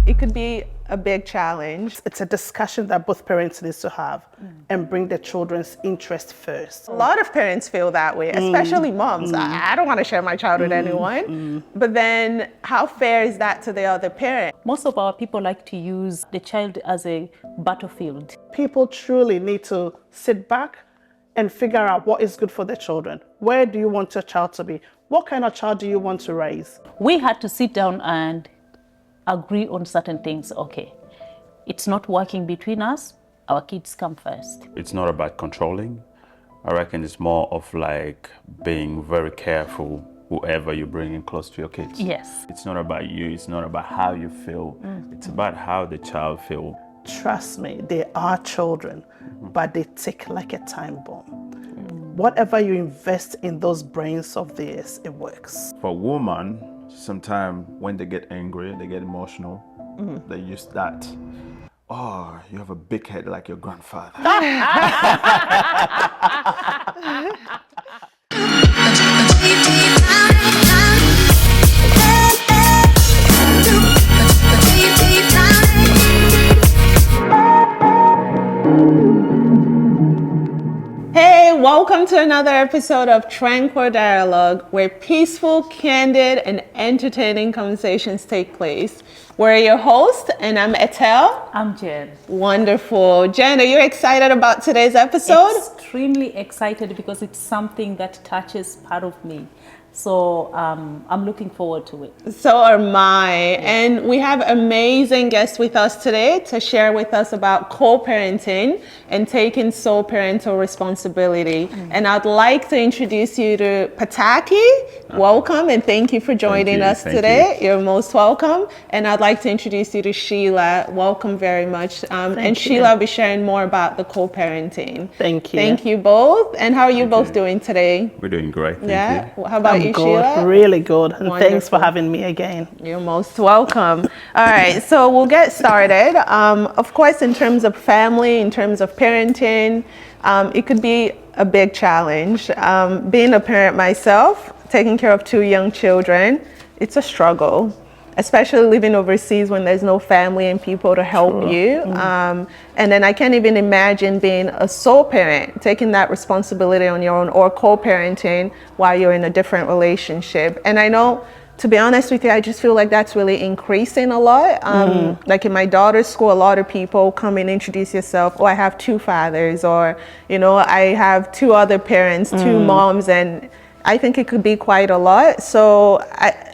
It could be a big challenge. It's a discussion that both parents need to have and bring their children's interest first. A lot of parents feel that way, especially moms. I don't want to share my child with anyone. But then how fair is that to the other parent? Most of our people like to use the child as a battlefield. People truly need to sit back and figure out what is good for their children. Where do you want your child to be? What kind of child do you want to raise? We had to sit down and agree on certain things. Okay, it's not working between us, our kids come first. It's not about controlling. I reckon it's more of like being very careful whoever you bring in close to your kids. Yes. It's not about you, it's not about how you feel. It's about how the child feels. Trust me, they are children, but they tick like a time bomb. Whatever you invest in those brains of theirs, it works. For a woman, sometimes when they get angry, they get emotional, they use that. Oh, you have a big head like your grandfather. Hey, welcome to another episode of Tranquil Dialogue, where peaceful, candid, and entertaining conversations take place. We're your host, and I'm Etel. I'm Jen. Wonderful. Jen, are you excited about today's episode? Extremely excited because it's something that touches part of me. So I'm looking forward to it. So am I. And we have amazing guests with us today to share with us about co-parenting and taking sole parental responsibility. And I'd like to introduce you to Pataki. Welcome and thank you for joining us today. You're most welcome. And I'd like to introduce you to Sheila. Welcome very much. And Sheila will be sharing more about the co-parenting. Thank you. Thank you both. And how are you both doing today? We're doing great, thank you. How about you, Good, Sheila? really good. And Wonderful. thanks for having me again. You're most welcome. All right, so we'll get started. Of course, in terms of family, in terms of parenting, it could be a big challenge. Being a parent myself, taking care of two young children, it's a struggle, especially living overseas when there's no family and people to help you. And then I can't even imagine being a sole parent, taking that responsibility on your own, or co-parenting while you're in a different relationship. And I know, to be honest with you, I just feel like that's really increasing a lot. Like in my daughter's school, a lot of people come and introduce yourself. Oh, I have two fathers, or, you know, I have two other parents, two moms, and I think it could be quite a lot. So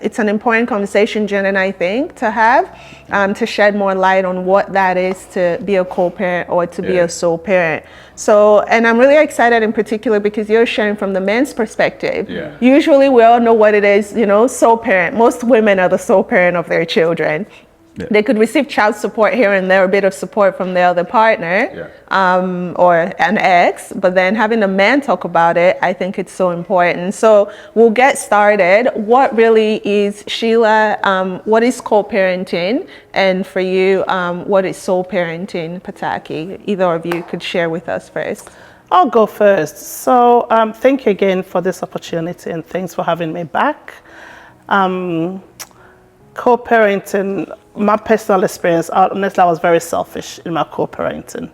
it's an important conversation, Jen and I think, to have, to shed more light on what that is to be a co-parent or to be a sole parent. So, and I'm really excited in particular because you're sharing from the man's perspective. Usually we all know what it is, you know, sole parent. Most women are the sole parent of their children. They could receive child support here and there, a bit of support from the other partner, or an ex, but then having a man talk about it, I think it's so important. So we'll get started. What really is, Sheila, what is co-parenting? And for you, what is sole parenting, Pataki? Either of you could share with us first. I'll go first. So thank you again for this opportunity and thanks for having me back. Co-parenting, my personal experience, honestly, I was very selfish in my co-parenting.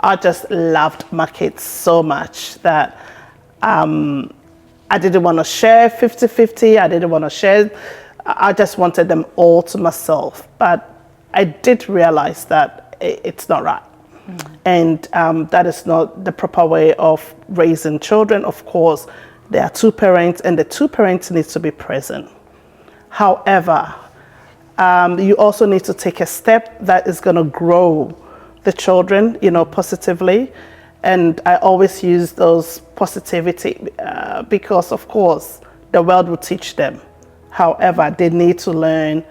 I just loved my kids so much that I didn't want to share 50-50. I didn't want to share. I just wanted them all to myself. But I did realize that it's not right. And that is not the proper way of raising children. Of course, there are two parents and the two parents need to be present. However, you also need to take a step that is going to grow the children, you know, positively. And I always use those positivity because, of course, the world will teach them. However, they need to learn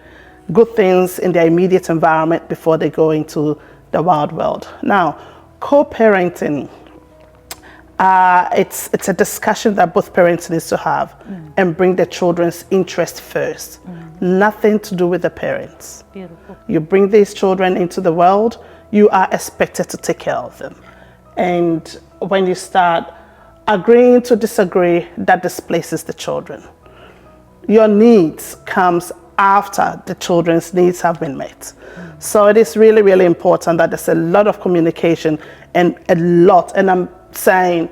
good things in their immediate environment before they go into the wild world. Now, co-parenting, it's a discussion that both parents need to have and bring their children's interest first. Nothing to do with the parents. Beautiful. You bring these children into the world, you are expected to take care of them. And when you start agreeing to disagree, that displaces the children. Your needs comes after the children's needs have been met. So it is really, really important that there's a lot of communication and I'm saying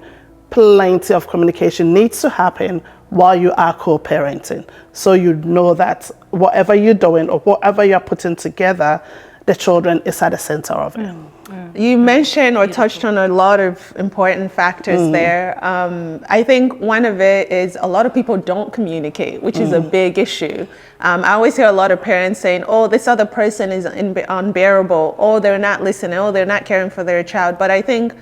plenty of communication needs to happen while you are co-parenting. So you know that whatever you're doing or whatever you're putting together, the children is at the center of it. You mentioned or touched on a lot of important factors there. I think one of it is a lot of people don't communicate, which is a big issue. I always hear a lot of parents saying, oh, this other person is unbearable. Oh, they're not listening. Oh, they're not caring for their child. But I think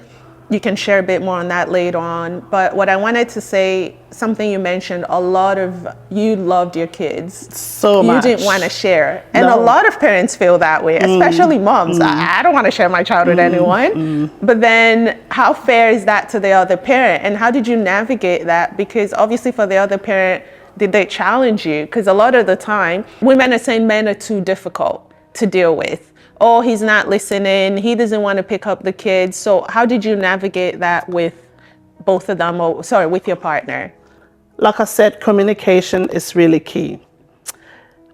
you can share a bit more on that later on. But what I wanted to say, something you mentioned, a lot of you loved your kids. So much. You didn't want to share. And a lot of parents feel that way, especially moms. I don't want to share my child with anyone. But then how fair is that to the other parent? And how did you navigate that? Because obviously for the other parent, did they challenge you? Because a lot of the time, women are saying men are too difficult to deal with. Oh, he's not listening. He doesn't want to pick up the kids. So how did you navigate that with both of them, with your partner? Like I said, communication is really key.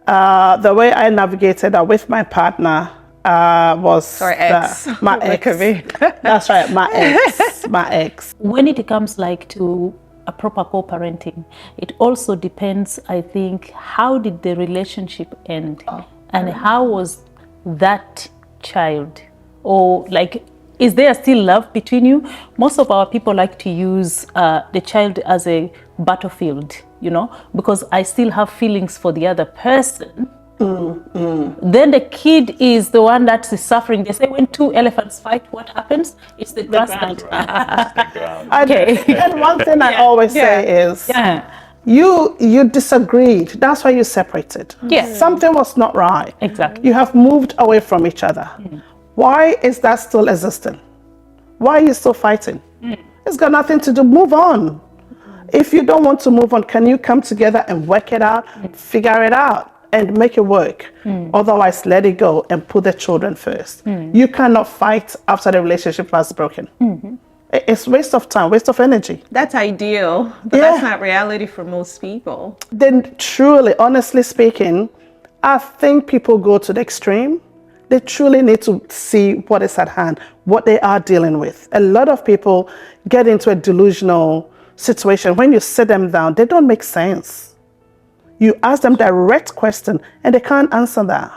The way I navigated that with my partner was ex. My ex. That's right, my ex. When it comes to a proper co-parenting, it also depends, I think, how did the relationship end and how was that child, or is there still love between you? Most of our people like to use the child as a battlefield, because I still have feelings for the other person. Then the kid is the one that is suffering. They say when two elephants fight, what happens? It's the grassland. Okay. And one thing I always say is, you disagreed. That's why you separated. Yes. Something was not right. Exactly. You have moved away from each other. Why is that still existing? Why are you still fighting? It's got nothing to do. Move on. If you don't want to move on, can you come together and work it out, figure it out, and make it work? Otherwise, let it go and put the children first. You cannot fight after the relationship has broken. It's waste of time, waste of energy. That's ideal, but that's not reality for most people. Then truly, honestly speaking, I think people go to the extreme. They truly need to see what is at hand, what they are dealing with. A lot of people get into a delusional situation. When you sit them down, they don't make sense. You ask them direct question and they can't answer that.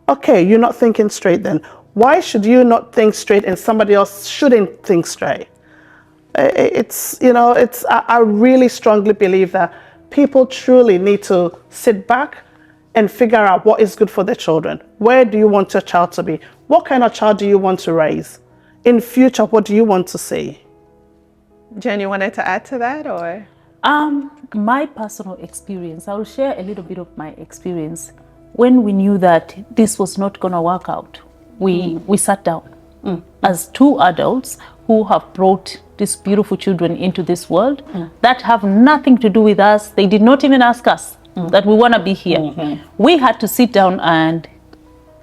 Okay, you're not thinking straight then. Why should you not think straight and somebody else shouldn't think straight? I really strongly believe that people truly need to sit back and figure out what is good for their children. Where do you want your child to be? What kind of child do you want to raise? In future, what do you want to see? Jen, you wanted to add to that, or? My personal experience, I will share a little bit of my experience. When we knew that this was not going to work out, we sat down as two adults who have brought these beautiful children into this world that have nothing to do with us. They did not even ask us that we want to be here. We had to sit down and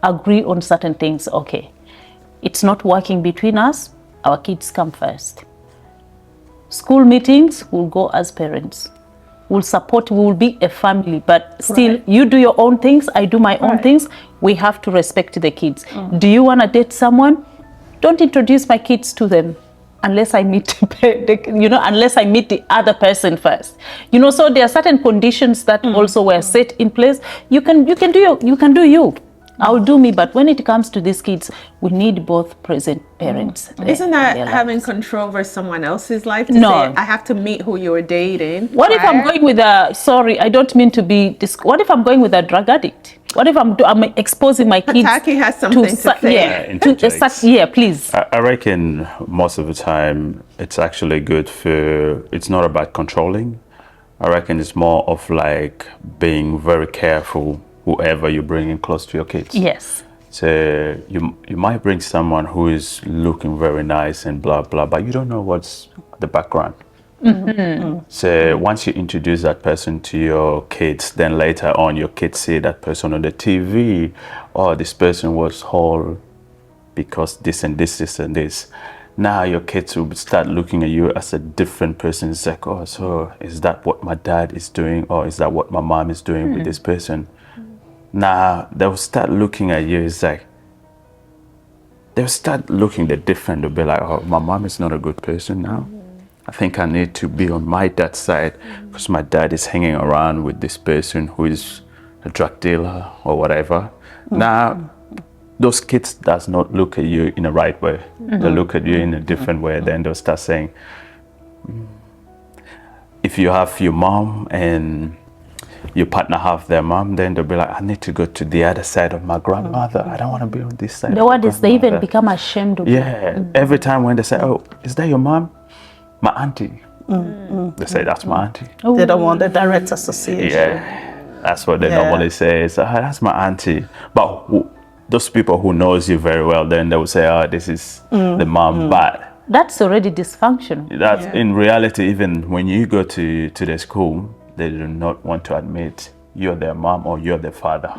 agree on certain things. Okay, it's not working between us. Our kids come first. School meetings, we'll go as parents. We'll support, we will be a family, but still you do your own things, I do my own things. We have to respect the kids. Do you want to date someone? Don't introduce my kids to them unless I meet unless I meet the other person first. So there are certain conditions that also were set in place. You can do you. I'll do me, but when it comes to these kids, we need both present parents. Isn't that having control over someone else's life? To No. say, I have to meet who you're dating. What if I'm going with I don't mean to be what if I'm going with a drug addict? What if I'm exposing my kids Pataki has something to say. Please. I reckon most of the time it's actually good it's not about controlling. I reckon it's more of being very careful whoever you bring in close to your kids. Yes. So you might bring someone who is looking very nice and blah blah, but you don't know what's the background. So once you introduce that person to your kids, then later on your kids see that person on the TV. Oh, this person was whole because this and this, this and this. Now your kids will start looking at you as a different person. It's oh, so is that what my dad is doing, or is that what my mom is doing with this person? Now they'll start looking at you. It's like they'll start looking the different. They'll be like, "Oh, my mom is not a good person now. I think I need to be on my dad's side because my dad is hanging around with this person who is a drug dealer or whatever." Now, those kids does not look at you in the right way. They look at you in a different way. Then they'll start saying, if you have your mom and your partner have their mom, then they'll be like, I need to go to the other side of my grandmother. I don't want to be on this side. The word is they even become ashamed of Yeah. Every time when they say, oh, is that your mom? My auntie. They say, that's my auntie. They don't want the direct association. Yeah. That's what they normally say. So, that's my auntie. But those people who knows you very well, then they will say, oh, this is the mom. But that's already dysfunctional. that's in reality, even when you go to the school, they do not want to admit you're their mom or you're their father.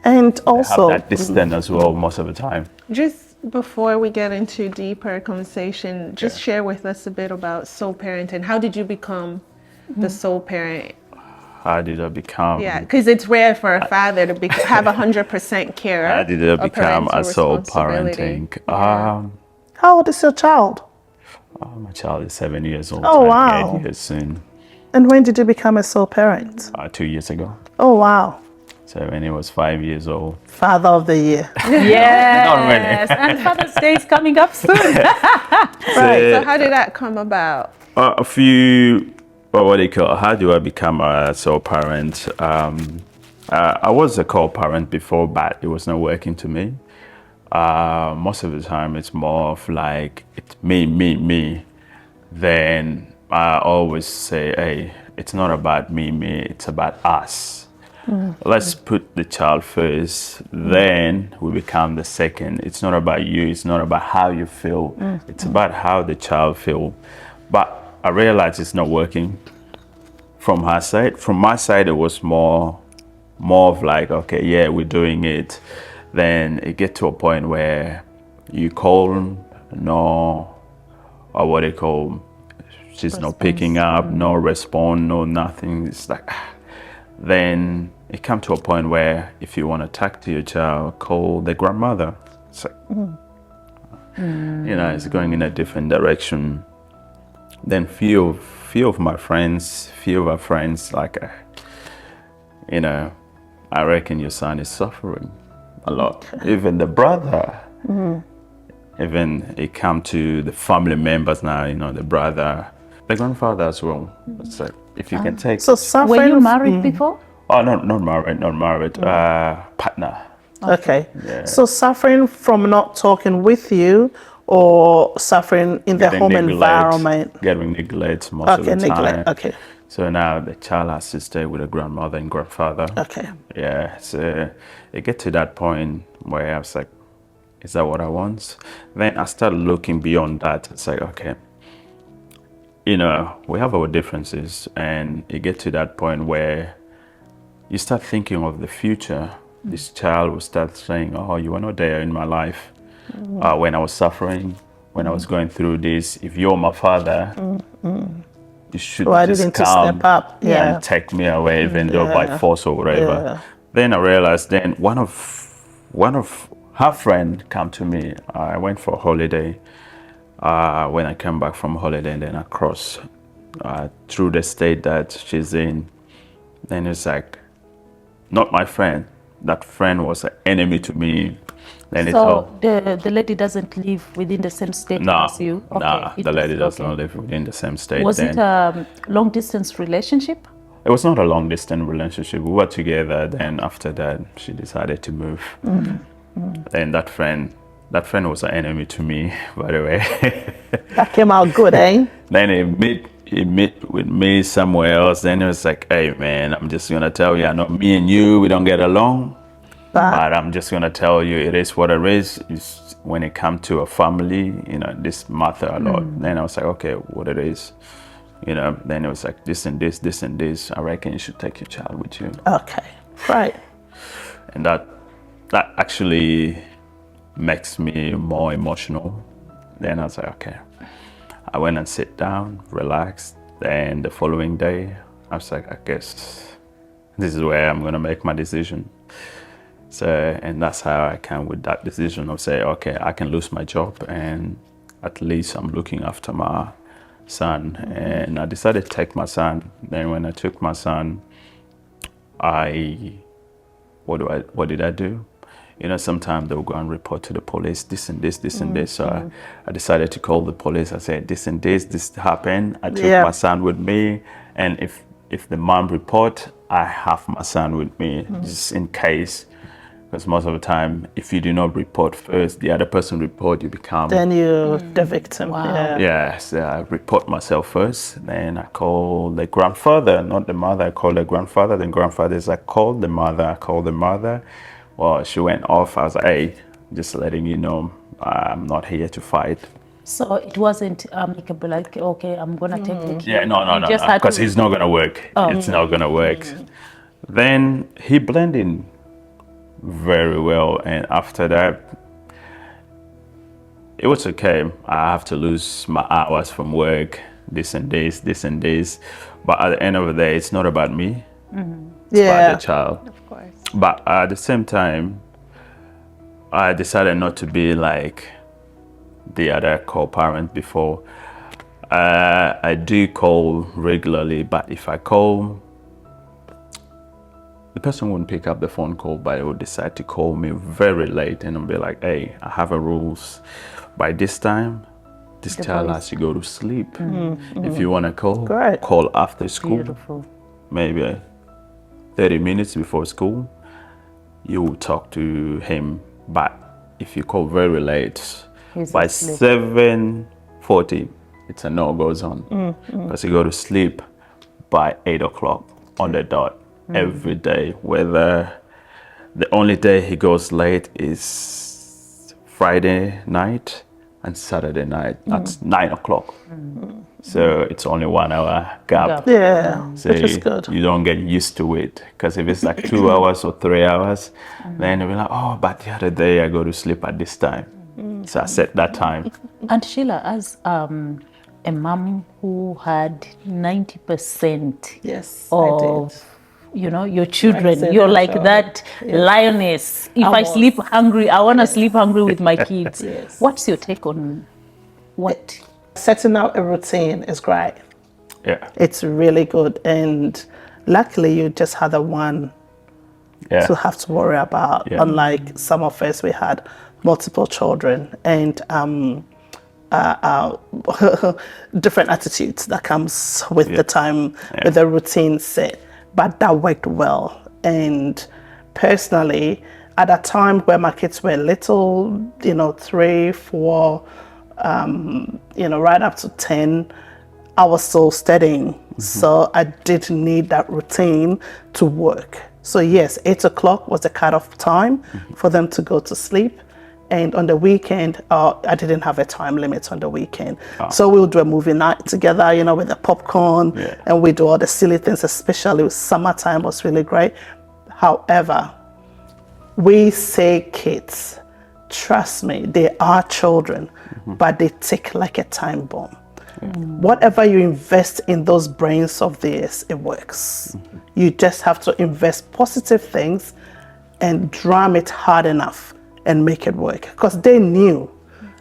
And also Have that distance as well most of the time. Just before we get into deeper conversation, just share with us a bit about sole parenting. How did you become the sole parent? How did I become? Yeah, because it's rare for a father to have 100% care. How did I become parental a sole responsibility. parenting? how old is your child? My child is 7 years old. Oh, turning wow. 8 years soon. And when did you become a sole parent? 2 years ago. Oh, wow. So when he was 5 years old. Father of the year. Yes. Not really. And Father's Day is coming up soon. Right. So how did that come about? A few, what do you call it? How do I become a sole parent? I was a co-parent before, but it was not working to me. Most of the time, it's more of like, it's me. Then I always say, hey, it's not about me, it's about us. Let's put the child first, then we become the second. It's not about you, it's not about how you feel, it's about how the child feels. But I realized it's not working from her side. From my side, it was more of like, okay, yeah, we're doing it. Then it get to a point where you call, no, or what they call, she's not picking up, no response, no nothing. It's like, then it come to a point where if you want to talk to your child, call the grandmother. It's like, you know, it's going in a different direction. Then few of our friends, like, you know, I reckon your son is suffering a lot. Even the brother, even it come to the family members now, you know, the brother, the grandfather as well. It's like, if you can take. So suffering. Were you married before? Oh, not married. Partner. Okay. Yeah. So suffering from not talking with you, or suffering in the home environment? Getting neglected most of the time. Neglect. Okay. So now the child has to stay with a grandmother and grandfather. Okay. Yeah, so it get to that point where I was like, is that what I want? Then I started looking beyond that. It's like, okay, you know, we have our differences, and it get to that point where you start thinking of the future. This child will start saying, oh, you were not there in my life when I was suffering, when I was going through this. If you're my father, you should just come step up. and take me away, even though by force or whatever. Yeah. Then I realized, then one of her friend come to me. I went for a holiday. When I came back from holiday, and then I crossed through the state that she's in. Then it's like, not my friend. That friend was an enemy to me. Then So the lady doesn't live within the same state as you? No, the lady does not live within the same state. Was it a long distance relationship? It was not a long distance relationship. We were together. Then after that, she decided to move. Then that friend was an enemy to me, by the way. That came out good, eh? Then he met with me somewhere else. Then it was like, hey man, I'm just gonna tell you, I know me and you, we don't get along. But I'm just gonna tell you, it is what it is. It's when it comes to a family, you know, this matter a lot. Then I was like, okay, what it is, you know. Then it was like this and this, this and this. I reckon you should take your child with you. Okay, right. And that actually makes me more emotional. Then I was like, okay. I went and sit down, relaxed. Then the following day, I was like, I guess this is where I'm going to make my decision. So, and that's how I came with that decision of say, okay, I can lose my job and at least I'm looking after my son. And I decided to take my son. Then when I took my son, what did I do? You know, sometimes they'll go and report to the police, this and this, this and this. So I decided to call the police. I said, this and this happened. I took my son with me. And if the mom report, I have my son with me, just in case. Because most of the time, if you do not report first, the other person report, you become... Then you're the victim. Wow. Yes, I report myself first. Then I call the grandfather, not the mother. I call the grandfather. Then grandfather is, I called the mother. Well, she went off. I was like, hey, just letting you know, I'm not here to fight. So it wasn't amicable, like, okay, I'm going to take the kid. Yeah, no, because it's not going to work. It's not going to work. Then he blended in very well. And after that, it was okay. I have to lose my hours from work, this and this. But at the end of the day, it's not about me. It's about the child. Of course. But at the same time, I decided not to be like the other co-parent before. I do call regularly, but if I call, the person wouldn't pick up the phone call, but they would decide to call me very late and I'll be like, hey, I have a rules. By this time, this child has to go to sleep. If you want to call, call after school. Beautiful. Maybe 30 minutes before school, you will talk to him. But if you call very late, by 7:40, it's a no-go zone. Because you go to sleep by 8 o'clock on the dot every day. Whether the only day he goes late is Friday night and Saturday night. That's 9 o'clock. So it's only 1 hour gap. Yeah, So which is good. you don't get used to it. Because if it's like 2 hours or 3 hours, then you'll be like, oh, but the other day I go to sleep at this time. So I set that time. And Sheila, as a mom who had 90% Yes, of, you know, your children, Mindset you're for like sure. that lioness. If I sleep hungry, I want to sleep hungry with my kids. Yes. What's your take on what? Setting out a routine is great. Yeah. It's really good. And luckily, you just had the one Yeah. to have to worry about. Yeah. Unlike some of us, we had multiple children and different attitudes that comes with the time, with the routine set. But that worked well. And personally, at a time where my kids were little, 3, 4, right up to 10, I was still studying. So I did need that routine to work. So yes, 8 o'clock was the cutoff time for them to go to sleep. And on the weekend, I didn't have a time limit on the weekend. So we'll do a movie night together, with the popcorn, and we do all the silly things, especially with summertime was really great. However, we say kids, trust me, they are children, but they tick like a time bomb. Whatever you invest in those brains of theirs, it works. You just have to invest positive things and drum it hard enough and make it work. Because they knew.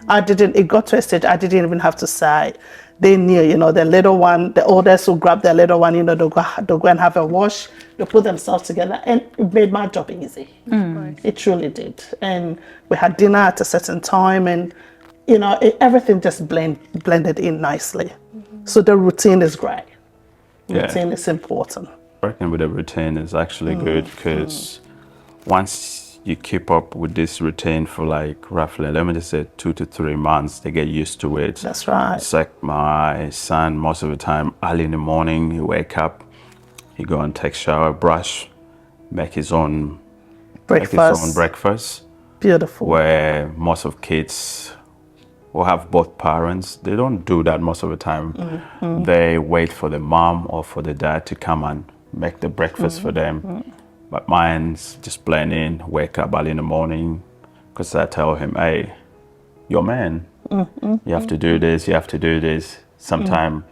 It got to a stage I didn't even have to say. They knew, the little one, the oldest will grab their little one, they'll go and have a wash, they'll put themselves together, and it made my job easy. It truly did. And we had dinner at a certain time, and everything just blended in nicely. So the routine is great. Routine is important. Working with a routine is actually good because once you keep up with this routine for like roughly, let me just say 2 to 3 months, they get used to it. That's right. It's like my son, most of the time, early in the morning, he wake up, he go and take shower, brush, make his own breakfast. Beautiful. Where most of kids who have both parents, they don't do that most of the time. They wait for the mom or for the dad to come and make the breakfast for them. But mine's just blend in, wake up early in the morning, because I tell him, hey, you're a man. You have to do this, you have to do this. Sometimes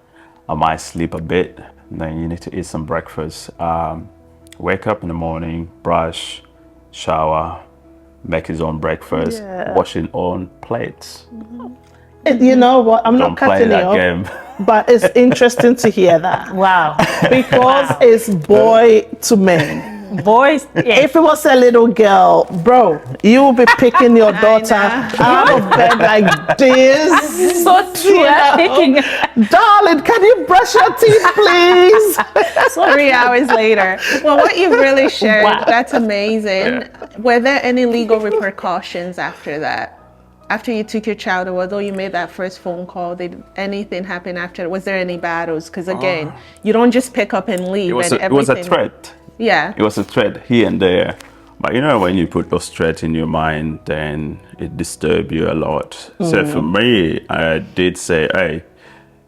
I might sleep a bit, then you need to eat some breakfast. wake up in the morning, brush, shower, make his own breakfast, wash his own plates. You know what? I'm Don't not play cutting you that off, game. but it's interesting to hear that Wow. because it's boy to man. Boys, yeah. If it was a little girl, bro, you will be picking your daughter out of bed like this. So true. Yeah. Taking Darling, can you brush your teeth, please? 3 hours later. Well, what you've really shared, Wow. that's amazing. Were there any legal repercussions after that? After you took your child away, although you made that first phone call, did anything happen after? Was there any battles? Because again, you don't just pick up and leave. It was a threat. Yeah. It was a threat here and there. But you know, when you put those threats in your mind, then it disturbs you a lot. So for me, I did say, hey,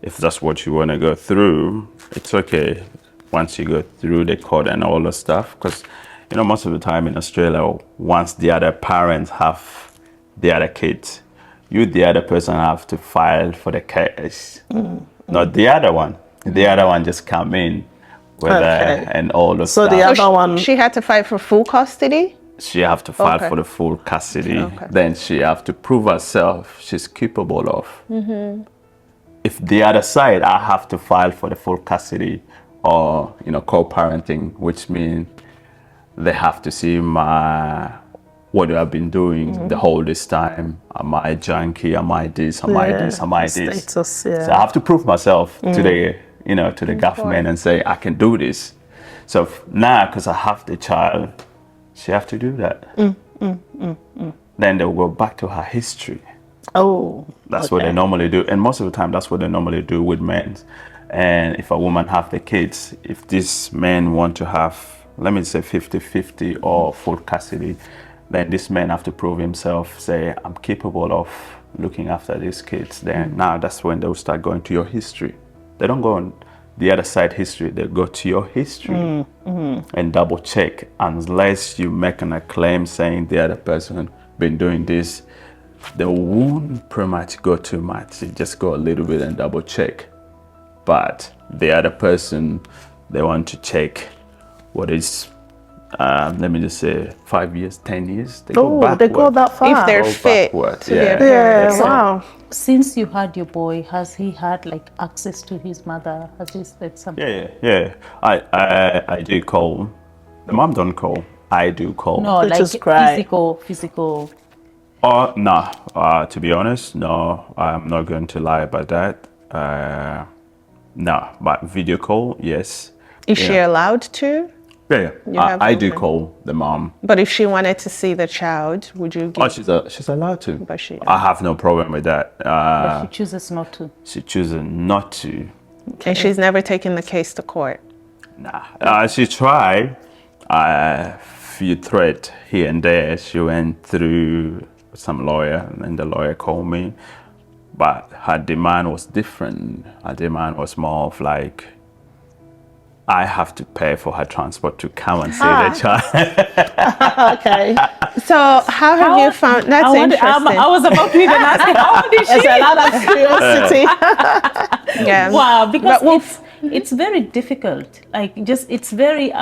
if that's what you want to go through, it's okay. Once you go through the court and all the stuff, because you know, most of the time in Australia, once the other parents have the other kids, you, the other person, have to file for the case, not the other one. The other one just come in with and all the So stuff. the other one, She had to fight for full custody? She have to file Okay. for the full custody. Okay. Then she have to prove herself she's capable of. If the other side, I have to file for the full custody or, you know, co-parenting, which means they have to see what I've been doing the whole this time. Am I junkie? Am I this? Am I this? Am I this? status, yeah. So I have to prove myself to the, you know, to the government and say I can do this. So now, because I have the child, she have to do that. Then they will go back to her history. Oh, That's what they normally do, and most of the time, that's what they normally do with men. And if a woman have the kids, if this man want to have, let me say 50-50 or full custody, then this man have to prove himself, say, I'm capable of looking after these kids. Then now that's when they'll start going to your history. They don't go on the other side history, they go to your history and double check, unless you make a claim saying the other person been doing this. They won't pretty much go too much. You just go a little bit and double check. But the other person, they want to check what is, let me just say, 5 years, 10 years. They go oh, they go backward. that far. If they're Go fit backward, to their yeah. parents. Yeah, wow. since you had your boy, has he had like access to his mother? Has he said something? Yeah. I do call. The mom don't call. I do call. No, Which like is great. physical. Oh, no. To be honest, no. I'm not going to lie about that. No, but video call, yes. Is she allowed to? Yeah. You have I do open. call the mom. But if she wanted to see the child, would you give? Oh, she's allowed to. But she- I have no problem with that. But she chooses not to. She chooses not to. And she's never taken the case to court. Nah. She tried. Few threats here and there. She went through some lawyer, and the lawyer called me. But her demand was different. Her demand was more of like, I have to pay for her transport to come and see the child. Okay. So how have you found? That's interesting. I was about to even ask you, how old is There's she? a lot of curiosity. Yeah. Wow, because But it's very difficult. Like it's very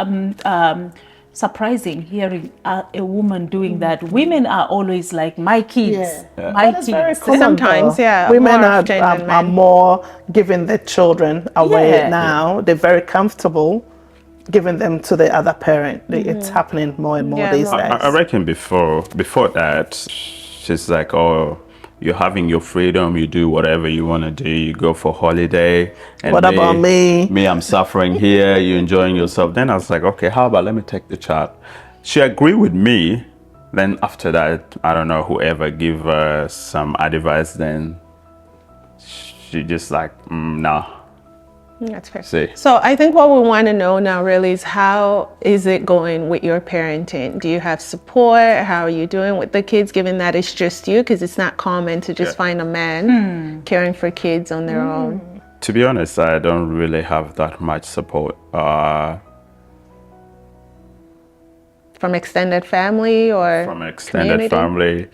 surprising hearing a woman doing that. Women are always like, my kids, my That's very kids. common, Sometimes, though. yeah, Women more are, often than are men. more giving their children away Yeah. now. They're very comfortable giving them to the other parent. It's happening more and more Yeah, these more. days. I reckon before that, she's like, oh, you're having your freedom. You do whatever you want to do. You go for holiday. And What about me? Me, I'm suffering here. You're enjoying yourself. Then I was like, okay, how about let me take the child? She agreed with me. Then after that, I don't know, whoever give her some advice, then she just like, no. That's fair. See. So I think what we want to know now really is, how is it going with your parenting? Do you have support? How are you doing with the kids, given that it's just you? Because it's not common to just find a man caring for kids on their own. To be honest, I don't really have that much support. From extended family or From extended community? family,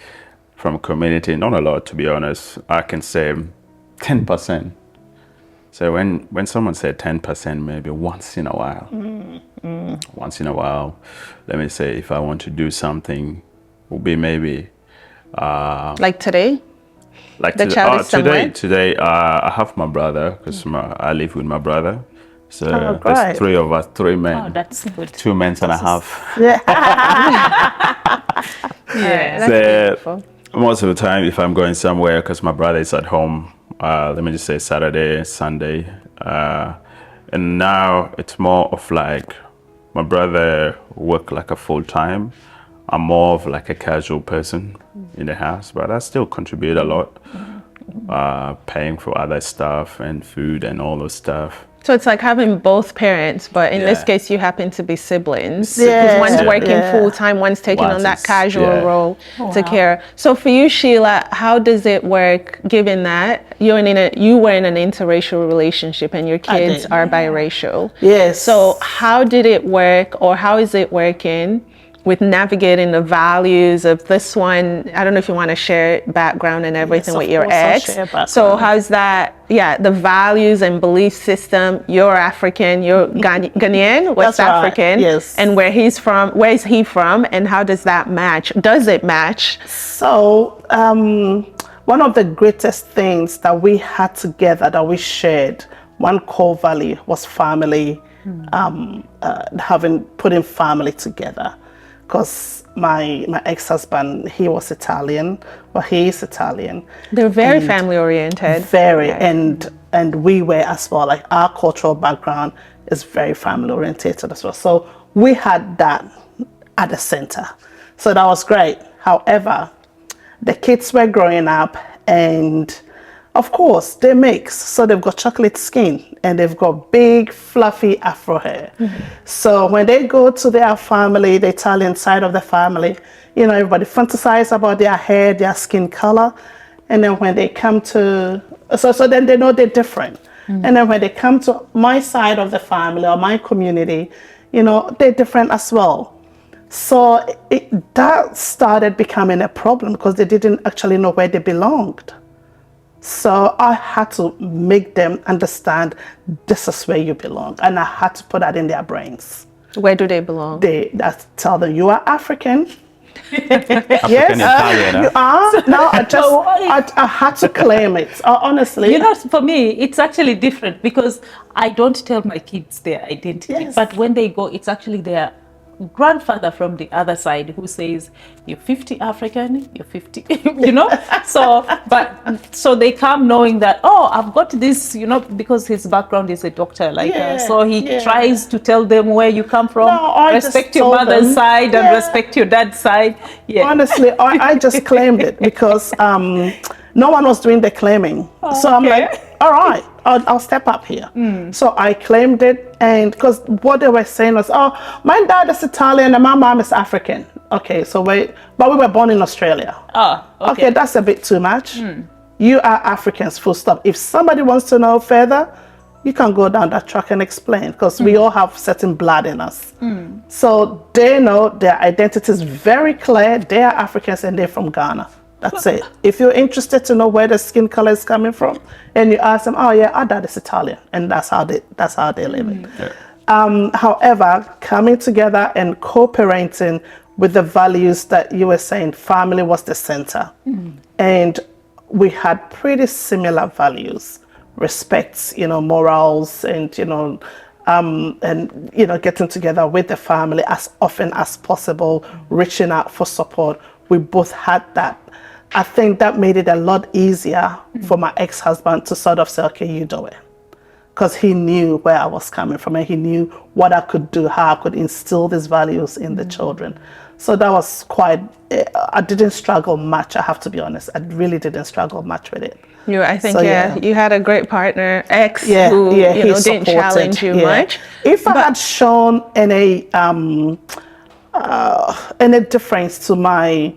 from community, not a lot, to be honest. I can say 10%. So when someone said 10%, maybe once in a while, let me say if I want to do something, will be maybe Like today? like The child is somewhere? today I have my brother because I live with my brother. So Oh, there's great. 3 of us, 3 men, Oh, that's good. 2 men and a half. Yeah. Yeah. So most of the time, if I'm going somewhere, because my brother is at home, let me just say Saturday, Sunday, and now it's more of like my brother work like a full time. I'm more of like a casual person in the house, but I still contribute a lot, paying for other stuff and food and all those stuff. So it's like having both parents, but in this Yeah. case, you happen to be siblings. Yeah. Because one's Yeah. working Yeah. full time, one's taking One's on that is- casual yeah. role to wow. care. So for you, Sheila, how does it work given that you were in an interracial relationship and your kids did. are biracial? Yes. So how did it work, or how is it working with navigating the values of this one? I don't know if you want to share background and everything Yes, with of your course, I'll ex. share background. So how's that? Yeah, the values and belief system. You're African, you're Ghanaian, West That's right, African. yes. And where is he from, and how does that match? Does it match? So, one of the greatest things that we had together, that we shared, one core value was family, putting family together. Because my ex-husband, he was Italian, well, he is Italian. They're very family oriented. Very, and we were as well. Like, our cultural background is very family oriented as well. So we had that at the center. So that was great. However, the kids were growing up, and of course they mix. So they've got chocolate skin and they've got big fluffy afro hair. So when they go to their family, the Italian side of the family, you know, everybody fantasizes about their hair, their skin color. And then when they come to, so then they know they're different. And then when they come to my side of the family or my community, you know, they're different as well. So that started becoming a problem because they didn't actually know where they belonged. So I had to make them understand this is where you belong. And I had to put that in their brains. Where do they belong? That tell them you are African. African Italian. You are. No, I had to claim it. Honestly. You know, for me, it's actually different because I don't tell my kids their identity. Yes. But when they go, it's actually their grandfather from the other side who says, you're 50 African, you're 50, you know? So they come knowing that, oh, I've got this, you know, because his background is a doctor. So he tries to tell them where you come from, No, I respect just your told mother's them. side Yeah. and respect your dad's side. Yeah. Honestly, I just claimed it because no one was doing the claiming. So I'm okay. like, all right, I'll step up here. So I claimed it, and because what they were saying was, oh, my dad is Italian and my mom is African. Okay, but we were born in Australia. Okay, that's a bit too much. You are Africans, full stop. If somebody wants to know further, you can go down that track and explain, because we all have certain blood in us. So they know their identity is very clear. They are Africans and they're from Ghana. That's it. If you're interested to know where the skin color is coming from, and you ask them, oh yeah, our dad is Italian, and that's how they live it. However, coming together and co-parenting with the values that you were saying, family was the center, and we had pretty similar values, respect, you know, morals, and getting together with the family as often as possible, reaching out for support. We both had that. I think that made it a lot easier for my ex-husband to sort of say, okay, you do it. Because he knew where I was coming from, and he knew what I could do, how I could instill these values in the children. So that was I didn't struggle much, I have to be honest. I really didn't struggle much with it. You had a great partner, who he didn't challenge you much. If I had shown any difference to my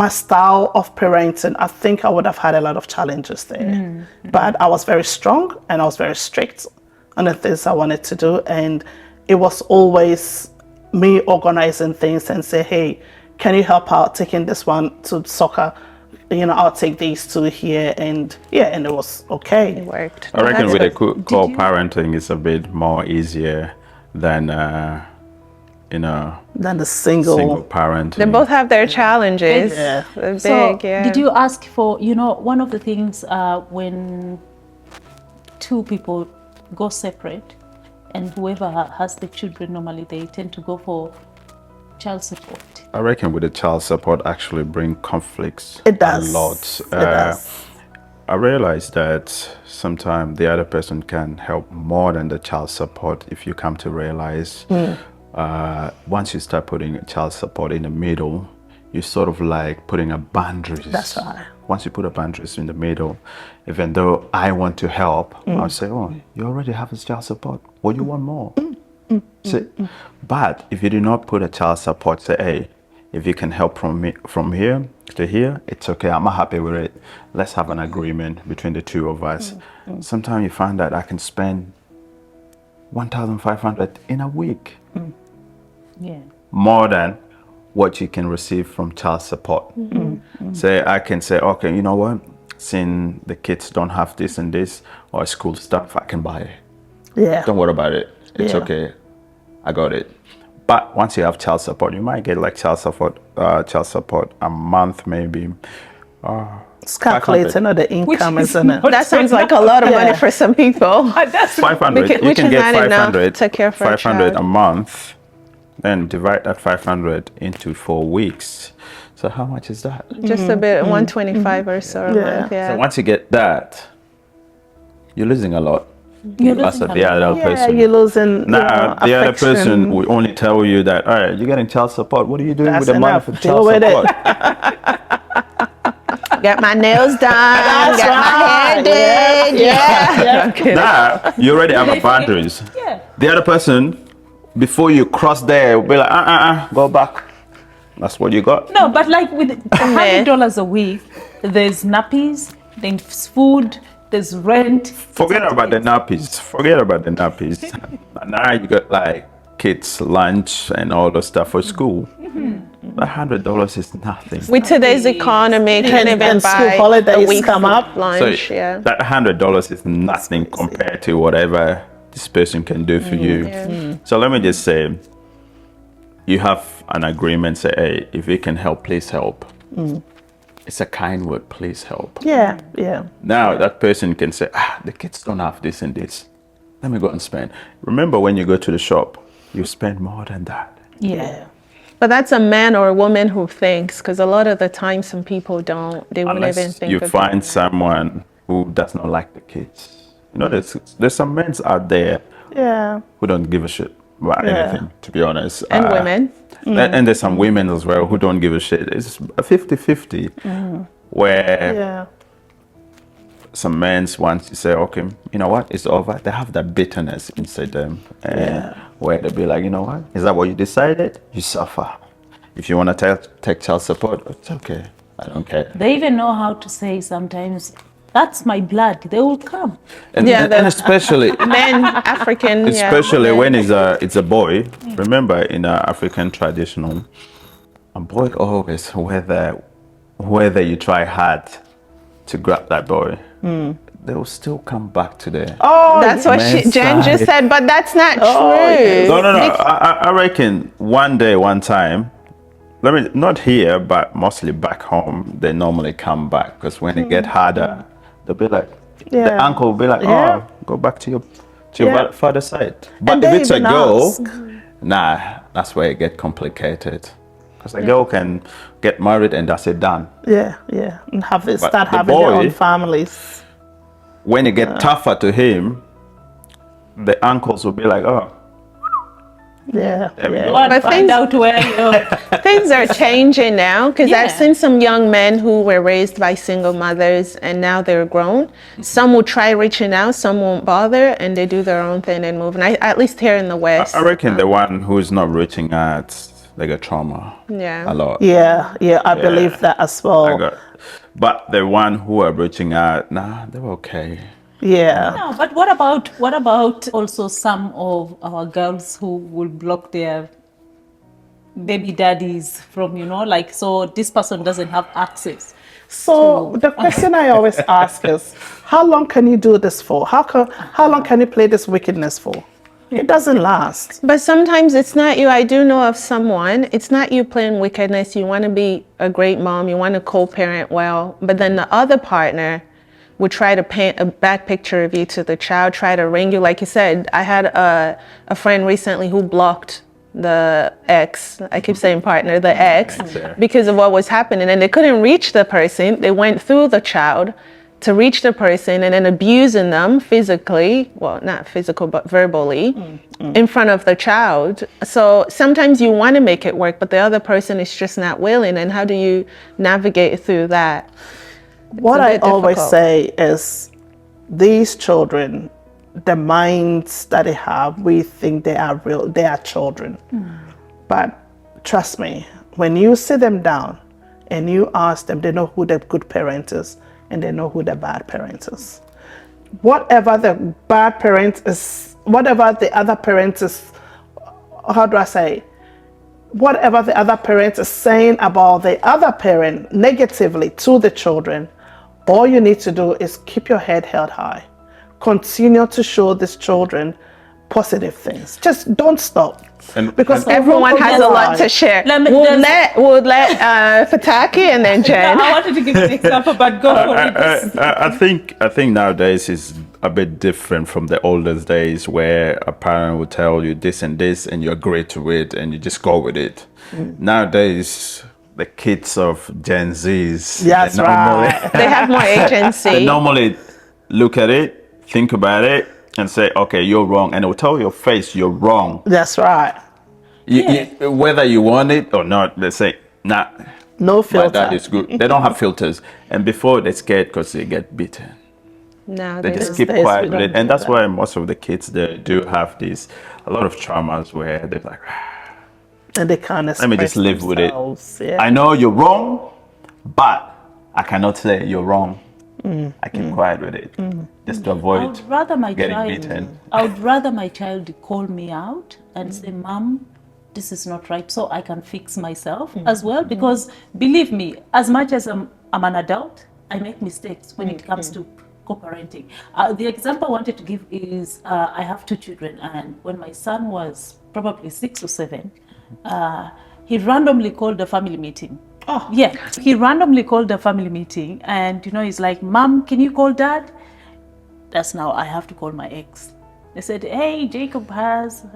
style of parenting, I think I would have had a lot of challenges there. But I was very strong and I was very strict on the things I wanted to do, and it was always me organizing things and say, hey, can you help out taking this one to soccer? I'll take these two here, and and it was okay. Worked. I reckon That's with a good. co-parenting, it's a bit more easier than Then the single. single parenting. They both have their challenges. Yeah. They're big, So, yeah. did you ask for, one of the things when two people go separate and whoever has the children, normally they tend to go for child support? I reckon with the child support actually bring conflicts It does. a lot. It does. I realized that sometimes the other person can help more than the child support if you come to realize once you start putting child support in the middle, you sort of like putting a boundaries. That's right. Once you put a boundaries in the middle, even though I want to help, I'll say, oh, you already have a child support. What do you want more? See? But if you do not put a child support, say, hey, if you can help from here to here, it's okay. I'm happy with it. Let's have an agreement between the two of us. Sometimes you find that I can spend 1,500 in a week, Yeah. more than what you can receive from child support. Say I can say, okay, you know what? Since the kids don't have this and this or school stuff, I can buy it. Yeah. Don't worry about it. It's Yeah. okay. I got it. But once you have child support, you might get like child support a month maybe. It's calculating all the income, is isn't it? That sounds like a lot of money for some people. 500. You Which can is get not enough 500. to care for a 500 a child. month. Then divide that 500 into 4 weeks. So how much is that? Just a bit, 125 or so a Yeah. month, yeah. So once you get that, you're losing a lot. You're That's losing the a lot. other Yeah, person. you're losing. Now, the other affection. person will only tell you that, all right, you're getting child support. What are you doing That's with the money enough. for Deal child with it. support? Get my nails done, get my hair right. did, yeah. I'm kidding. Now, you already have a boundaries. Yeah. The other person, before you cross there, will be like, go back. That's what you got. No, but like with $100 a week, there's nappies, there's food, there's rent. Forget about the nappies. Forget about the nappies. Now you got like kids' lunch and all the stuff for school. $100 is nothing. With today's economy, can't even and school buy holidays a week's come up. lunch, So yeah. that $100 is nothing compared to whatever this person can do for you. So let me just say, you have an agreement, say, hey, if we can help, please help. It's a kind word, please help. Yeah, yeah. Now that person can say, the kids don't have this and this. Let me go and spend. Remember when you go to the shop, you spend more than that. Yeah. But that's a man or a woman who thinks, because a lot of the time some people don't, they won't even Unless think you of find someone who does not like the kids. You know, there's some men out there Yeah. who don't give a shit about anything, to be honest. And women. And there's some women as well who don't give a shit. It's a 50-50 where Yeah. some men, once you say, okay, you know what, it's over, they have that bitterness inside them. And where they'll be like, you know what, is that what you decided? You suffer. If you want to take child support, it's okay. I don't care. They even know how to say sometimes, that's my blood. They will come. And, Yeah, and the- especially Men, African, especially yeah. when it's a boy. Remember, in African traditional, a boy always, whether you try hard to grab that boy, they will still come back to the. Oh, That's what men's Jen just side. said, but that's not Oh, true. No. I reckon one day, one time, not here, but mostly back home, they normally come back because when it get harder, they'll be like, the Yeah. uncle will be like, Yeah. oh, go back to your Yeah. father's side. But And if they it's a even girl, ask. nah, that's where it get complicated. Because a girl can get married and that's it done. yeah, yeah. And start the having their boy- own families. When it get tougher to him, the uncles will be like, oh, Yeah, There we yeah. go. Go and But find things- out where you're. Things are changing now because I've Yeah. seen some young men who were raised by single mothers and now they're grown. Some will try reaching out, some won't bother, and they do their own thing and move. And at least here in the West. I reckon the one who's not reaching out, they get trauma Yeah. a lot. Yeah, yeah, I believe that as well. But the one who are reaching out, nah, they're okay. Yeah. No, but what about also some of our girls who will block their baby daddies from, like, so this person doesn't have access. So the question I always ask is, how long can you do this for? How long can you play this wickedness for? It doesn't last. But sometimes it's not you. I do know of someone, it's not you playing wickedness. You want to be a great mom, you want to co-parent well, but then the other partner would try to paint a bad picture of you to the child, try to ring you. Like you said, I had a friend recently who blocked the ex, I keep saying partner, the ex, because of what was happening. And they couldn't reach the person. They went through the child to reach the person and then abusing them physically, well, not physical, but verbally, in front of the child. So sometimes you want to make it work, but the other person is just not willing. And how do you navigate through that? What I always say is, these children, the minds that they have, we think they are real, they are children. But trust me, when you sit them down and you ask them, they know who the good parent is and they know who the bad parent is. Whatever the bad parent is, whatever the other parent is, how do I say, whatever the other parent is saying about the other parent negatively to the children, all you need to do is keep your head held high. Continue to show these children positive things. Just don't stop. Because everyone has a lot to share. We'll let Fataki and then Jen. I wanted to give an example, but go for it. I think nowadays is a bit different from the older days where a parent would tell you this and this and you agree to it and you just go with it. Nowadays, the kids of Gen Zs, yes, right. They have more agency. They normally look at it, think about it, and say, okay, you're wrong. And it will tell your face you're wrong. That's right. Whether you want it or not, they say, nah. No filter. My dad is good. They don't have filters. And before, they're scared because they get beaten. No, They just keep quiet with it. And that's why most of the kids, they do have a lot of traumas where they're like, and they can't let me just live with it. Yeah. I know you're wrong, but I cannot say you're wrong. I keep quiet with it just to avoid getting beaten. I would rather my child call me out and say, Mom, this is not right, so I can fix myself as well. Because believe me, as much as I'm an adult, I make mistakes when it comes to co-parenting. The example I wanted to give is I have 2 children, and when my son was probably 6 or 7, he randomly called a family meeting. Oh, yeah. He randomly called a family meeting and, he's like, Mom, can you call Dad? That's now I have to call my ex. They said, hey, Jacob has,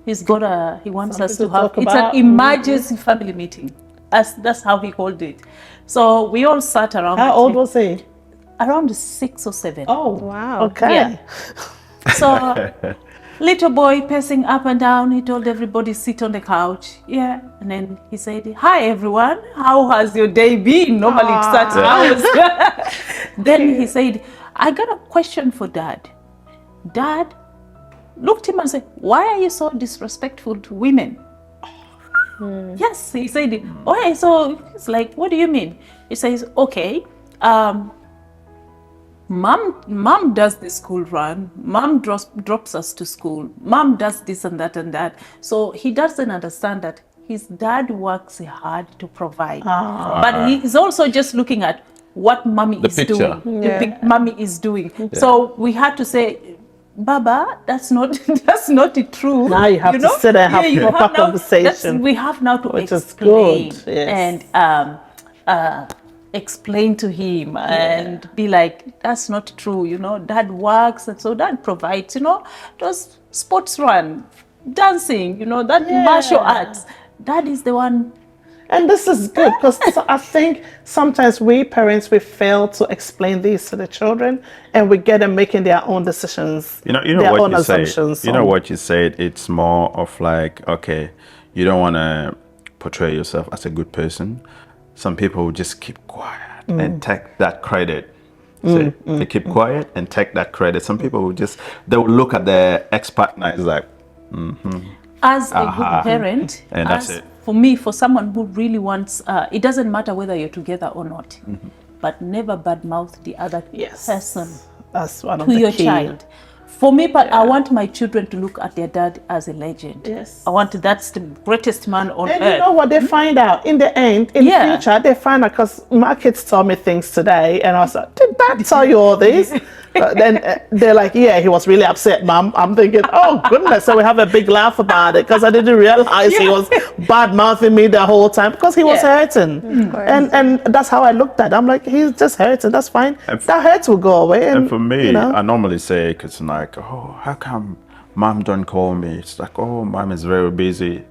he wants us to have, it's an emergency family meeting. That's how he called it. So we all sat around. How old was he? Around 6 or 7. Oh, wow. Okay. Yeah. So little boy pacing up and down, he told everybody sit on the couch. Yeah. And then he said, hi everyone, how has your day been? Normally it starts hours. Then he said, I got a question for Dad. Dad looked at him and said, why are you so disrespectful to women? Yes, he said, okay, so it's like, what do you mean? He says, okay, Mom does the school run. Mom drops us to school. Mom does this and that and that. So he doesn't understand that his dad works hard to provide. But he is also just looking at what mommy is doing. Mommy is doing. Yeah. So we had to say, Baba, that's not true. Now you have to sit and have proper conversation. We have now to which explain is good. Yes. And explain to him and be like, that's not true, Dad works and so Dad provides, those sports run, dancing, that martial arts, Dad is the one. And this is good because I think sometimes we parents, we fail to explain these to the children and we get them making their own decisions, their own assumptions. You know what you said, it's more of like, okay, you don't want to portray yourself as a good person. Some people will just keep quiet and take that credit. So they keep quiet and take that credit. Some people will they will look at their ex-partner as like, As a good parent, and that's it. For me, for someone who really wants, it doesn't matter whether you're together or not, but never badmouth the other person That's one of to the your key. child. For me, but I want my children to look at their dad as a legend. Yes. I want that's the greatest man on And earth. you know what they find out in the end, in the future, they find out, because my kids told me things today, and I was like, did Dad tell you all this? But then they're like, yeah, he was really upset, Mom. I'm thinking, oh goodness. So we have a big laugh about it, because I didn't realize he was bad mouthing me the whole time, because he was hurting. And that's how I looked at it. I'm like, he's just hurting. That's fine. That hurt will go away. And for me, you know, I normally say, because like, oh, how come Mom don't call me? It's like, oh, Mom is very busy.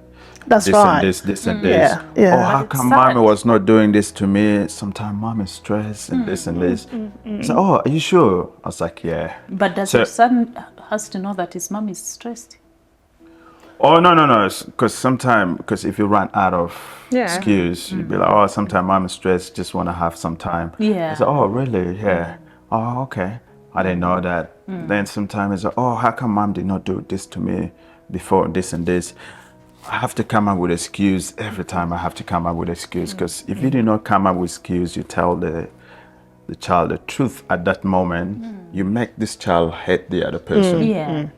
that's This right. and this and this. Yeah. Oh, how come Mommy was not doing this to me? Sometimes Mom is stressed and this and this. So, oh, are you sure? I was like, yeah. But does So- your son has to know that his mom is stressed? Oh, no. Because sometimes, because if you run out of excuse, you'd be like, oh, sometimes Mom is stressed, just want to have some time. Yeah. I said, oh, really? Yeah. Oh, okay. I didn't know that. Then sometimes it's like, oh, how come Mom did not do this to me before this and this? I have to come up with excuse every time. I have to come up with excuse, because if you do not come up with excuse, you tell the child the truth at that moment. You make this child hate the other person. Yeah.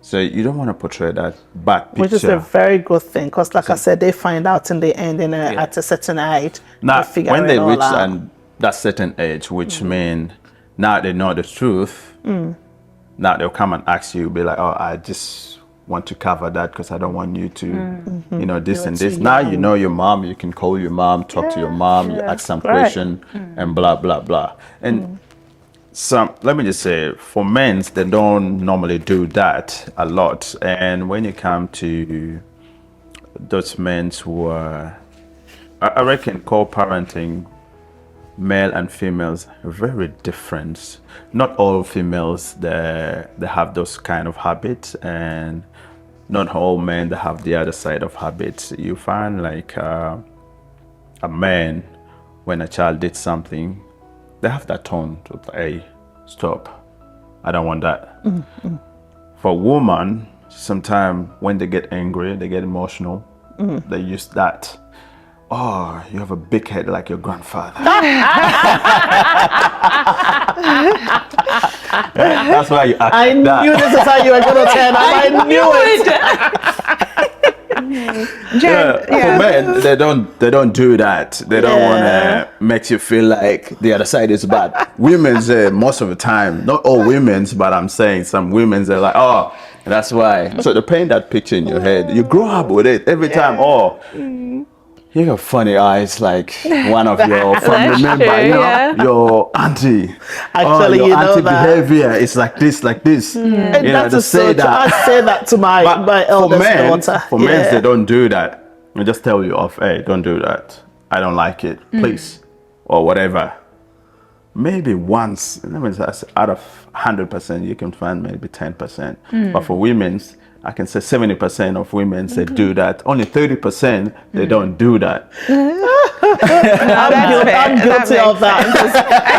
So you don't want to portray that bad picture. Which is a very good thing, because like I said, they find out in the end, at a certain age, Now, they figure when it they all reach out. that certain age, which mean now they know the truth, now they'll come and ask you, be like, oh, I just want to cover that because I don't want you to, you know, this and this. Now you know your mom, you can call your mom, talk to your mom, you ask some question, and blah, blah, blah. And let me just say, for men, they don't normally do that a lot. And when you come to those men who are, I reckon co-parenting, male and females are very different. Not all females they have those kind of habits, and not all men they have the other side of habits. You find like a man, when a child did something, they have that tone to, hey, stop, I don't want that. For a woman, sometimes when they get angry, they get emotional, they use that. Oh, you have a big head like your grandfather. That's why you act I like that. knew this is how you were going to turn out. I knew it. Jen, For men, they don't do that. They don't Yeah. want to make you feel like the other side is bad. Women's most of the time, not all women's, but I'm saying some women's are like, oh, that's why. So they paint that picture in your head. You grow up with it every time. Oh, you got funny eyes like one of your family member, true, you know, yeah. your auntie. Actually, your you know auntie that. behavior is like this, like this. And You know, that they is say so true. I that. say that to my But eldest for men, daughter. For men, they don't do that. They just tell you off, hey, don't do that. I don't like it, please, or whatever. Maybe once, let me say, out of 100%, you can find maybe 10%. But for women's, I can say 70% of women they do that. Only 30% they don't do that. I'm guilty of that.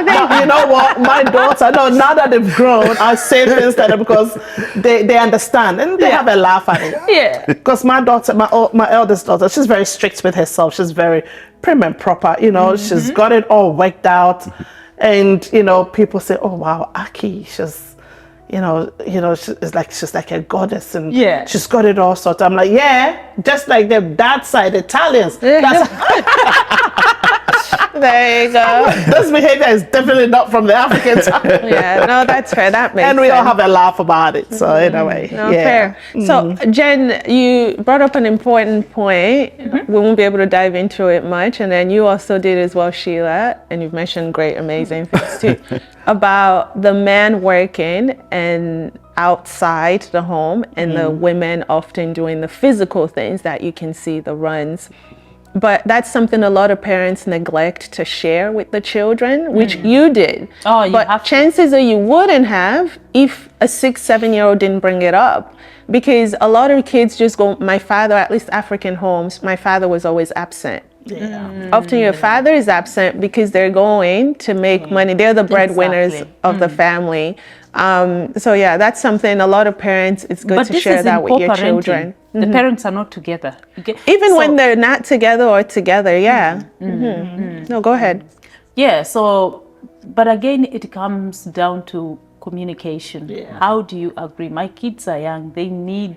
But you know what? My daughter, no, now that they've grown, I say things to them because they understand and they have a laugh at it. Yeah. Because my daughter, my eldest daughter, she's very strict with herself. She's very prim and proper. You know, she's got it all worked out. And, you know, people say, oh, wow, Aki, she's, you know, she's like a goddess, and she's got it all sorted. I'm like, yeah, just like the dad side Italians. That's there you go. this behavior is definitely not from the African side. Yeah, no, that's fair. That makes And we sense. all have a laugh about it. So in a way, No, fair. So, Jen, you brought up an important point. We won't be able to dive into it much. And then you also did as well, Sheila, and you've mentioned great, amazing things too, about the man working and outside the home and the women often doing the physical things that you can see, the runs. But that's something a lot of parents neglect to share with the children, which you did. Oh, you but have to. chances are you wouldn't have if a 6-7-year-old didn't bring it up. Because a lot of kids just go, my father, at least African homes, my father was always absent. Often your father is absent because they're going to make money. They're the breadwinners of the family. So yeah, that's something a lot of parents, it's good But to this share is that in with your co-parenting. children. The parents are not together. Okay? Even So- when they're not together or together, No, go ahead. Yeah, so, but again, it comes down to communication. Yeah. How do you agree? My kids are young. They need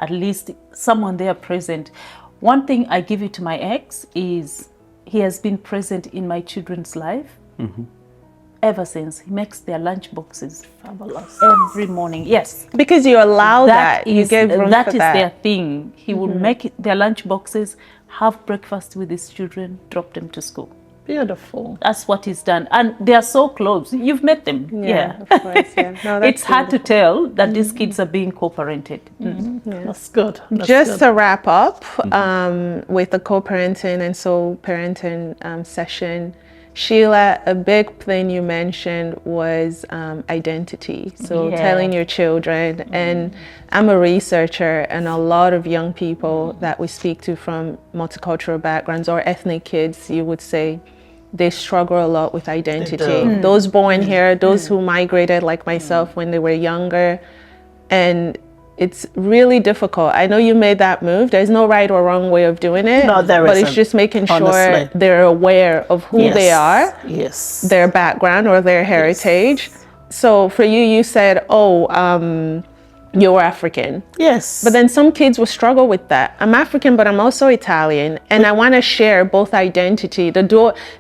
at least someone there present. One thing I give it to my ex is he has been present in my children's life ever since. He makes their lunch boxes Fabulous. every morning. Yes. Because you allow that. You is give room that for is that. their thing. He will make their lunch boxes, have breakfast with his children, drop them to school. Beautiful. That's what he's done, and they are so close. You've met them, yeah. Of course, yeah. No, that's It's hard to tell that these kids are being co-parented. That's good. That's Just good. to wrap up with the co-parenting and parenting session, Sheila, a big thing you mentioned was identity. So Yeah. telling your children, and I'm a researcher, and a lot of young people that we speak to from multicultural backgrounds or ethnic kids, you would say, they struggle a lot with identity. do. Those born here, those who migrated like myself when they were younger, and it's really difficult. I know you made that move. There's no right or wrong way of doing it. No, there but it's isn't, just making sure honestly. they're aware of who they are, Yes. their background or their heritage. So for you, you said, you're African. Yes. But then some kids will struggle with that. I'm African, but I'm also Italian, and I want to share both identity.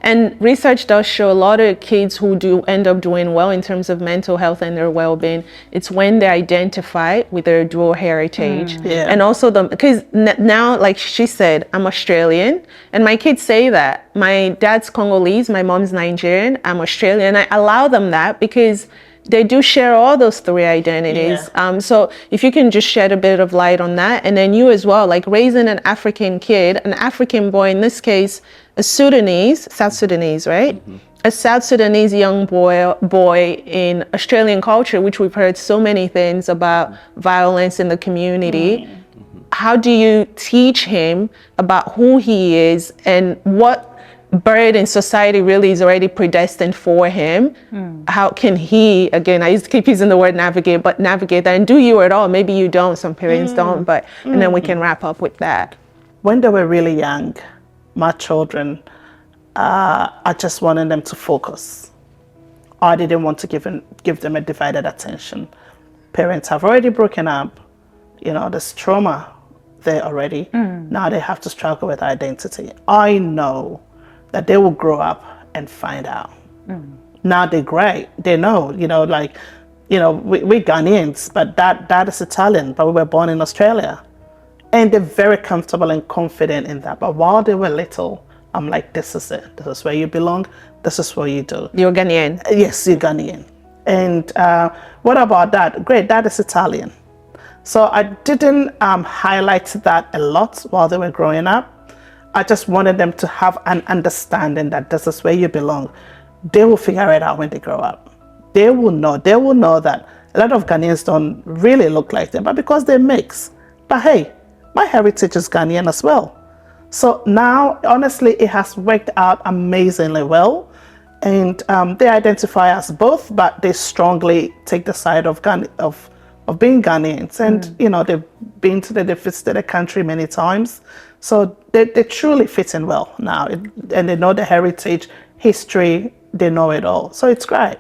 And research does show a lot of kids who do end up doing well in terms of mental health and their well-being. It's when they identify with their dual heritage, Yeah. and also because now, like she said, I'm Australian, and my kids say that my dad's Congolese, my mom's Nigerian, I'm Australian. I allow them that because they do share all those three identities. Yeah. So if you can just shed a bit of light on that, and then you as well, like raising an African kid, an African boy, in this case, a South Sudanese, right? A South Sudanese young boy in Australian culture, which we've heard so many things about violence in the community. How do you teach him about who he is and what burden society really is already predestined for him? How can he, again, I used to keep using the word navigate, but navigate that, and do you at all? Maybe you don't, some parents don't, but, and then we can wrap up with that. When they were really young, my children, I just wanted them to focus. I didn't want to give them a divided attention. Parents have already broken up. You know, there's trauma there already. Now they have to struggle with identity. I know that they will grow up and find out. Now they're great. They know, we're Ghanaians, but that is Italian, but we were born in Australia. And they're very comfortable and confident in that. But while they were little, I'm like, this is it. This is where you belong. This is what you do. You're Ghanaian. Yes, you're Ghanaian. And what about that? Great, that is Italian. So I didn't highlight that a lot while they were growing up. I just wanted them to have an understanding that this is where you belong. They will figure it out when they grow up. They will know that a lot of Ghanaians don't really look like them, but because they mix. But hey, my heritage is Ghanaian as well. So now, honestly, it has worked out amazingly well. And they identify as both, but they strongly take the side of being Ghanaians. And, they've visited the country many times. So they truly fit in well now. And they know the heritage, history, they know it all. So it's great.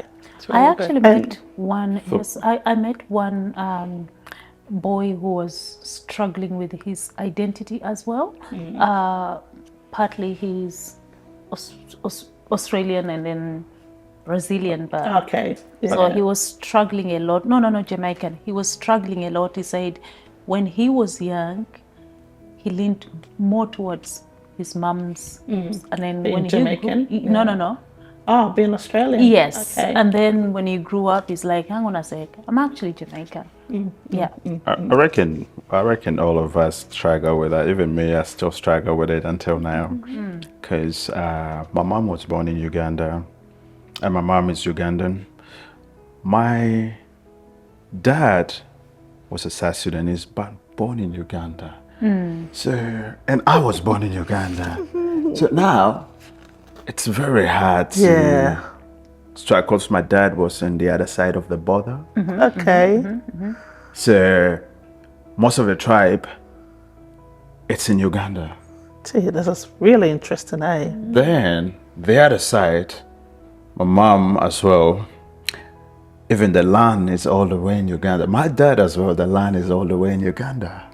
I actually met one, I met one boy who was struggling with his identity as well. Partly he's Australian and then Brazilian, but Okay. so he was struggling a lot. No, Jamaican. He was struggling a lot. He said when he was young, he leaned more towards his mom's, and then Being when Jamaican? he grew, no. Oh, being Australian. Yes, Okay. and then when he grew up, he's like, hang on a sec, I'm actually Jamaican. Yeah. I reckon all of us struggle with that. Even me, I still struggle with it until now. Because my mom was born in Uganda, and my mom is Ugandan. My dad was a South Sudanese, but born in Uganda. So, and I was born in Uganda. So now, it's very hard to strike, because my dad was on the other side of the border. Okay. So most of the tribe, it's in Uganda. See, this is really interesting, eh? Then the other side, my mom as well, even the land is all the way in Uganda. My dad as well, the land is all the way in Uganda.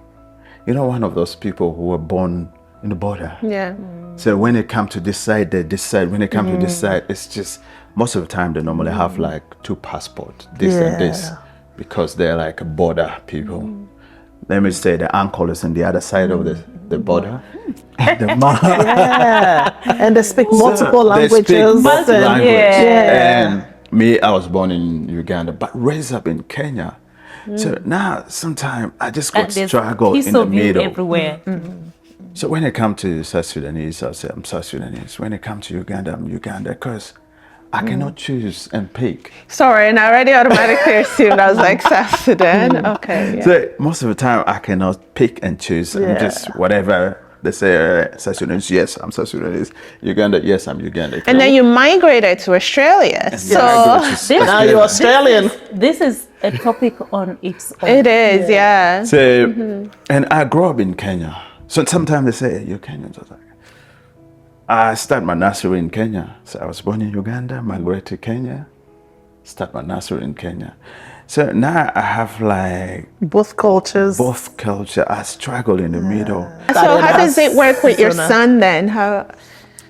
You know, one of those people who were born in the border. Yeah. So when it comes to this side, they decide. When it comes to this side, it's just, most of the time they normally have like 2 passports, this and this, because they're like border people. Let me say the uncle is on the other side of the border. And the mom. And they speak multiple They languages. speak both and- languages. Yeah. And me, I was born in Uganda, but raised up in Kenya. So now, sometimes I just got And there's struggle piece in the of you middle. everywhere. So when it comes to South Sudanese, I'll say I'm South Sudanese. When it comes to Uganda, I'm Uganda, because I cannot choose and pick. Sorry, and I already automatically assumed I was like South Sudan. Okay. Yeah. So most of the time, I cannot pick and choose. I'm just whatever they say. South Sudanese, yes, I'm South Sudanese. Uganda, yes, I'm Uganda. And then you migrated to Australia. So Now you're Australian. This is a topic on its own. it is, yeah. So, and I grew up in Kenya. So sometimes they say, hey, you're Kenyan. So I was like, I started my nursery in Kenya. So I was born in Uganda, migrated to Kenya, start my nursery in Kenya. So now I have like Both cultures. both culture. I struggle in the middle. So how does it work with your son then? How?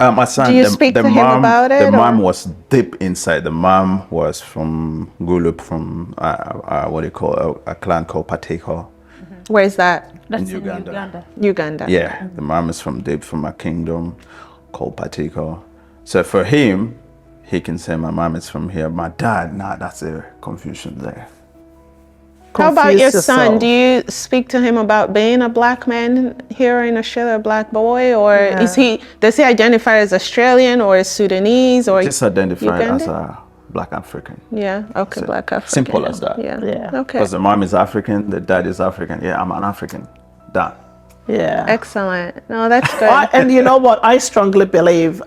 My son, Do you speak to him about it, The mom or? was deep inside. The mom was from Gulup, from what do you call a clan called Pateko. Where's that? That's in Uganda. Uganda. Uganda. Yeah, the mom is from deep, from a kingdom called Pateko. So for him, he can say my mom is from here. My dad, nah, that's a confusion there. How about your Confuse son? yourself. Do you speak to him about being a black man here in Australia, a black boy, or does he identify as Australian or as Sudanese or Just identify as Ugandan? a black African. Yeah. Okay. Black African. Simple as that. Yeah. Yeah. Okay. Because the mom is African, the dad is African. Yeah, I'm an African. Done. Yeah. Excellent. No, that's good. And you know what? I strongly believe,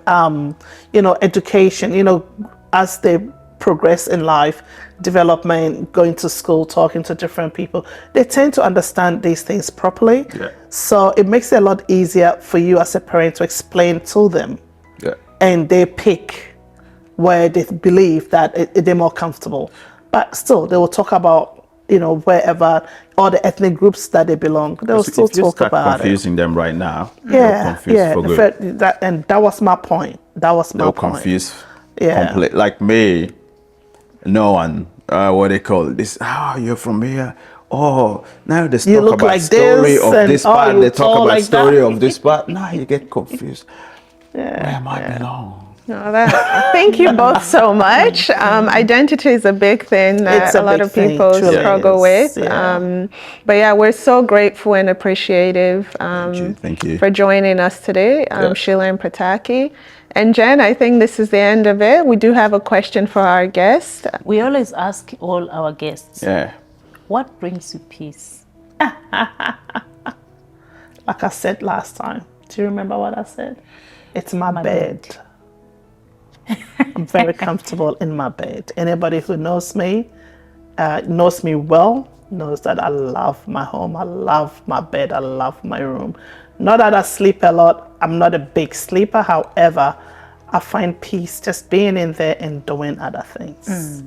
education, as they progress in life, development, going to school, talking to different people, they tend to understand these things properly. Yeah. So it makes it a lot easier for you as a parent to explain to them. Yeah. And they pick where they believe that they're more comfortable. But still, they will talk about, wherever, all the ethnic groups that they belong. They will still If you talk start about confusing them right now, it. they'll confuse for good. That was my point. That was my They'll point. confuse Yeah. complete. Like me, no one, what they call this, you're from here. Oh, now they You talk look about like story this of and, this oh, part. you They talk tall about like story that. of this part. Now you get confused. Where am I belong? No, thank you both so much. Identity is a big thing that It's a a lot big of thing, people truly struggle is, with. yeah. But yeah, we're so grateful and appreciative Thank you. for joining us today, Sheila and Pataki. And Jen, I think this is the end of it. We do have a question for our guest. We always ask all our guests, Yeah. what brings you peace? Like I said last time. Do you remember what I said? It's my bed. I'm very comfortable in my bed. Anybody who knows me well, knows that I love my home. I love my bed. I love my room. Not that I sleep a lot. I'm not a big sleeper. However, I find peace just being in there and doing other things.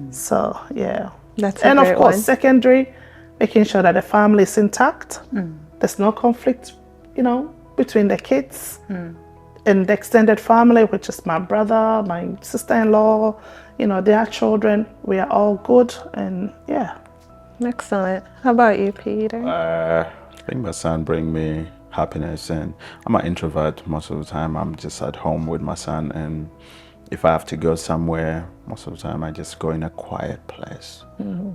So, yeah. That's a And of great course, one. secondary, making sure that the family is intact. There's no conflict, between the kids and the extended family, which is my brother, my sister-in-law, their children. We are all good, and yeah. Excellent. How about you, Peter? I think my son bring me happiness, and I'm an introvert most of the time. I'm just at home with my son, and if I have to go somewhere, most of the time I just go in a quiet place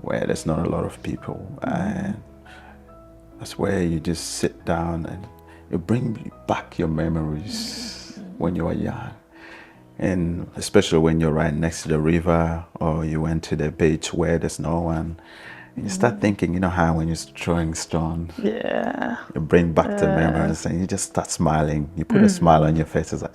where there's not a lot of people, and that's where you just sit down and you bring back your memories when you were young. And especially when you're right next to the river, or you went to the beach where there's no one, and you start thinking, how when you're throwing stones, Yeah. you bring back the memories, and you just start smiling. You put a smile on your face. It's like,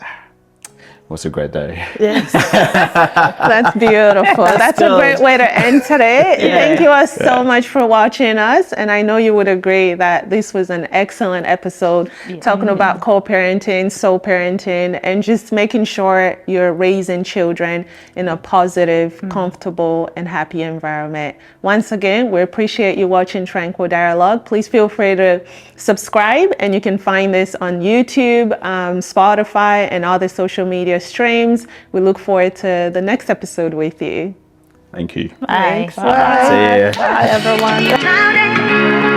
was a great day. Yes. That's beautiful. That's a great way to end today. Thank you all so much for watching us. And I know you would agree that this was an excellent episode talking about co-parenting, soul parenting, and just making sure you're raising children in a positive, comfortable, and happy environment. Once again, we appreciate you watching Tranquil Dialogue. Please feel free to subscribe, and you can find this on YouTube, Spotify, and other social media streams. We look forward to the next episode with you. Thank you. Bye. See ya. Bye, everyone.